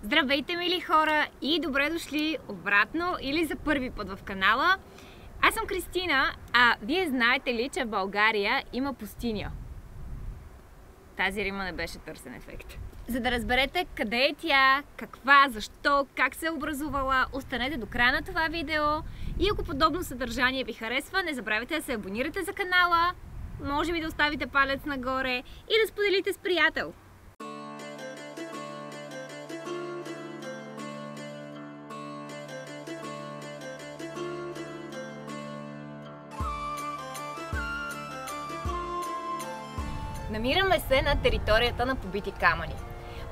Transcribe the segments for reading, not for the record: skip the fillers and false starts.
Здравейте, мили хора, и добре дошли обратно или за първи път в канала. Аз съм Кристина, а вие знаете ли, че в България има пустиня? Тази рима не беше търсен ефект. За да разберете къде е тя, каква, защо, как се е образувала, останете до края на това видео. И ако подобно съдържание ви харесва, не забравяйте да се абонирате за канала, може би да оставите палец нагоре и да споделите с приятел. Намираме се на територията на побити камъни.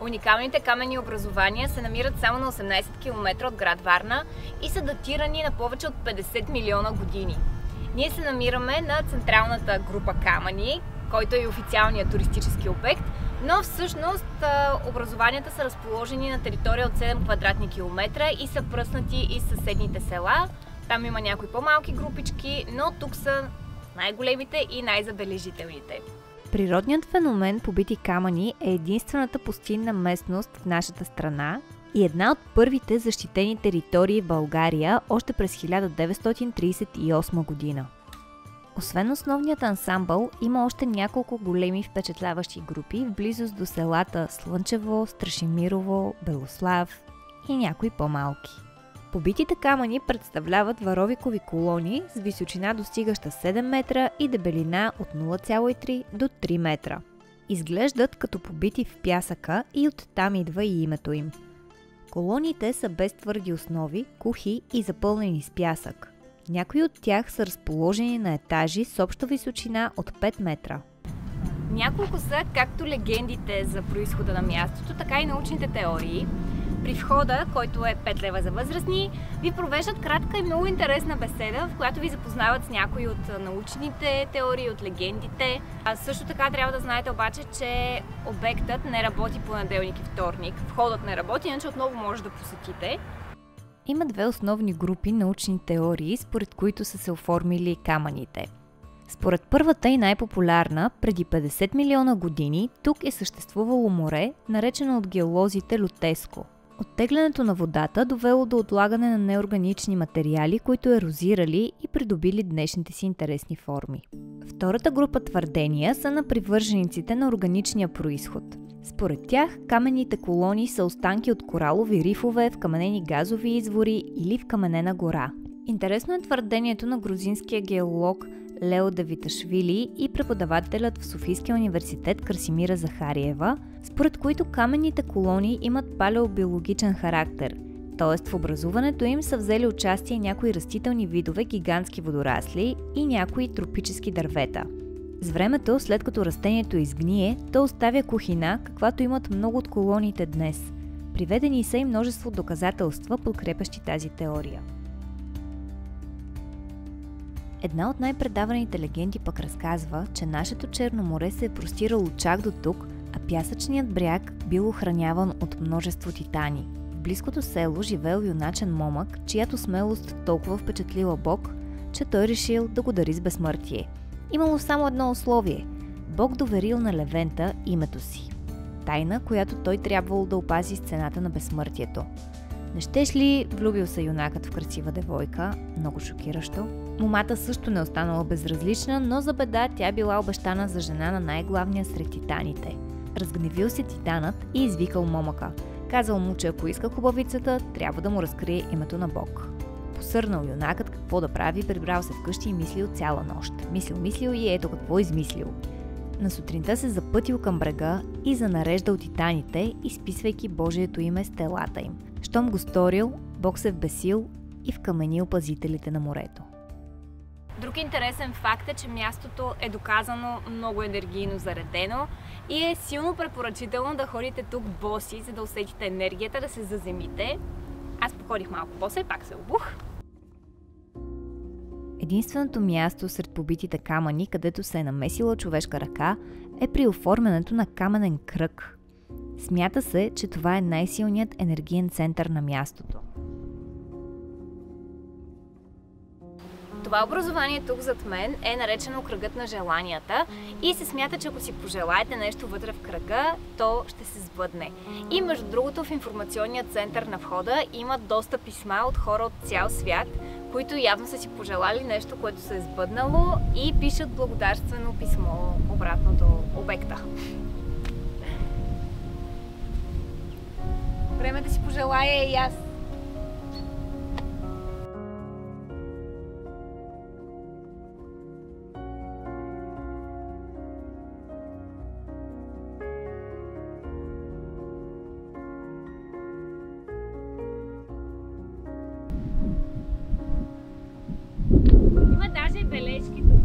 Уникалните каменни образования се намират само на 18 км от град Варна и са датирани на повече от 50 милиона години. Ние се намираме на централната група камъни, който е официалният туристически обект, но всъщност образованията са разположени на територия от 7 квадратни километра и са пръснати из съседните села. Там има някои по-малки групички, но тук са най-големите и най-забележителните. Природният феномен побити камъни е единствената пустинна местност в нашата страна и една от първите защитени територии в България още през 1938 година. Освен основният ансамбъл, има още няколко големи впечатляващи групи в близост до селата Слънчево, Страшимирово, Белослав и някои по-малки. Побитите камъни представляват варовикови колони с височина достигаща 7 метра и дебелина от 0,3 до 3 метра. Изглеждат като побити в пясъка и оттам идва и името им. Колоните са без твърди основи, кухи и запълнени с пясък. Някои от тях са разположени на етажи с обща височина от 5 метра. Няколко са както легендите за произхода на мястото, така и научните теории. При входа, който е 5 лева за възрастни, ви провеждат кратка и много интересна беседа, в която ви запознават с някои от научните теории, от легендите. Също така трябва да знаете обаче, че обектът не работи понеделник и вторник. Входът не работи, иначе отново може да посетите. Има две основни групи научни теории, според които са се оформили камъните. Според първата и най-популярна, преди 50 милиона години, тук е съществувало море, наречено от геолозите Лютеско. Оттеглянето на водата довело до отлагане на неорганични материали, които ерозирали и придобили днешните си интересни форми. Втората група твърдения са на привържениците на органичния произход. Според тях, каменните колони са останки от коралови рифове, вкаменени газови извори или вкаменена гора. Интересно е твърдението на грузинския геолог Лео Давиташвили и преподавателят в Софийския университет Красимира Захариева, според които каменните колони имат палеобиологичен характер, т.е. в образуването им са взели участие някои растителни видове гигантски водорасли и някои тропически дървета. С времето, след като растението изгние, то оставя кухина, каквато имат много от колоните днес. Приведени са и множество доказателства, подкрепящи тази теория. Една от най-предаваните легенди пък разказва, че нашето Черно море се е простирало чак до тук, а пясъчният бряг бил охраняван от множество титани. В близкото село живеел юначен момък, чиято смелост толкова впечатлила Бог, че той решил да го дари с безсмъртие. Имало само едно условие – Бог доверил на Левента името си. Тайна, която той трябвало да опази с цената на безсмъртието. Не щеш ли влюбил се юнакът в красива девойка? Много шокиращо. Момата също не останала безразлична, но за беда тя била обещана за жена на най-главния сред титаните. Разгневил се титанът и извикал момъка. Казал му, че ако иска хубавицата, трябва да му разкрие името на Бог. Посърнал юнакът какво да прави, прибрал се вкъщи и мислил цяла нощ. Мислил и ето какво измислил. На сутринта се запътил към брега и занареждал титаните, изписвайки Божието име с телата им. Щом го сторил, Бог се вбесил и вкаменил пазителите на морето. Друг интересен факт е, че мястото е доказано много енергийно заредено и е силно препоръчително да ходите тук боси, за да усетите енергията, да се заземите. Аз походих малко боса и пак се обух. Единственото място сред побитите камъни, където се е намесила човешка ръка, е при оформянето на каменен кръг. Смята се, че това е най-силният енергиен център на мястото. Това образование тук зад мен е наречено кръгът на желанията и се смята, че ако си пожелаете нещо вътре в кръга, то ще се сбъдне. И между другото в информационния център на входа има доста писма от хора от цял свят, които явно са си пожелали нещо, което се е сбъднало и пишат благодарствено писмо обратно до обекта. Време да си пожелая и аз. Има даже бележки тук.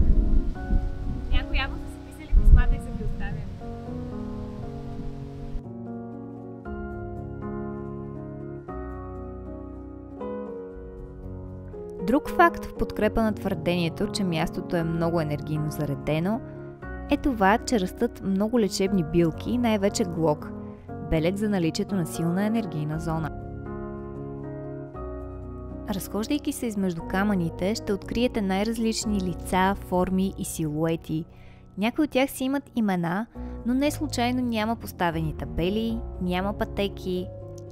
Някои явно са си писали писмата и са ги оставили. Друг факт в подкрепа на твърдението, че мястото е много енергийно заредено, е това, че растат много лечебни билки, най-вече глок, белег за наличието на силна енергийна зона. Разхождайки се измежду камъните, ще откриете най-различни лица, форми и силуети. Някои от тях си имат имена, но не случайно няма поставени табели, няма пътеки,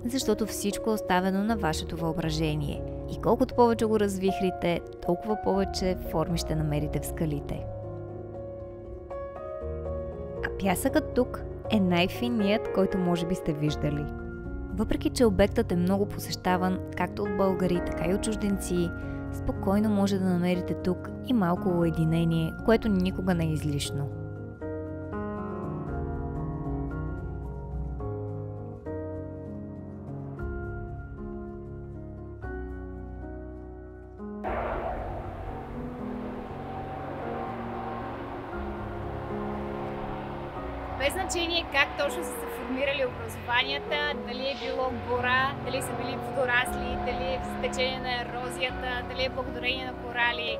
защото всичко е оставено на вашето въображение. И колкото повече го развихрите, толкова повече форми ще намерите в скалите. А пясъкът тук е най-финият, който може би сте виждали. Въпреки че обектът е много посещаван както от българи, така и от чужденци, спокойно може да намерите тук и малко уединение, което никога не е излишно. Без значение как точно са се формирали образованията, дали е било гора, дали са били водорасли, дали е с течение на ерозията, дали е благодарение на корали.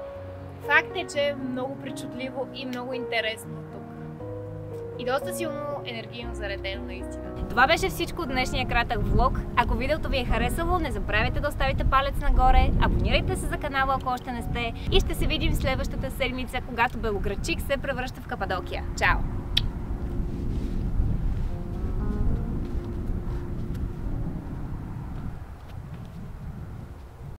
Факт е, че е много причудливо и много интересно тук. И доста силно енергийно заредено наистина. Това беше всичко от днешния кратък влог. Ако видеото ви е харесало, не забравяйте да оставите палец нагоре, абонирайте се за канала, ако още не сте, и ще се видим следващата седмица, когато Белоградчик се превръща в Кападокия. Чао!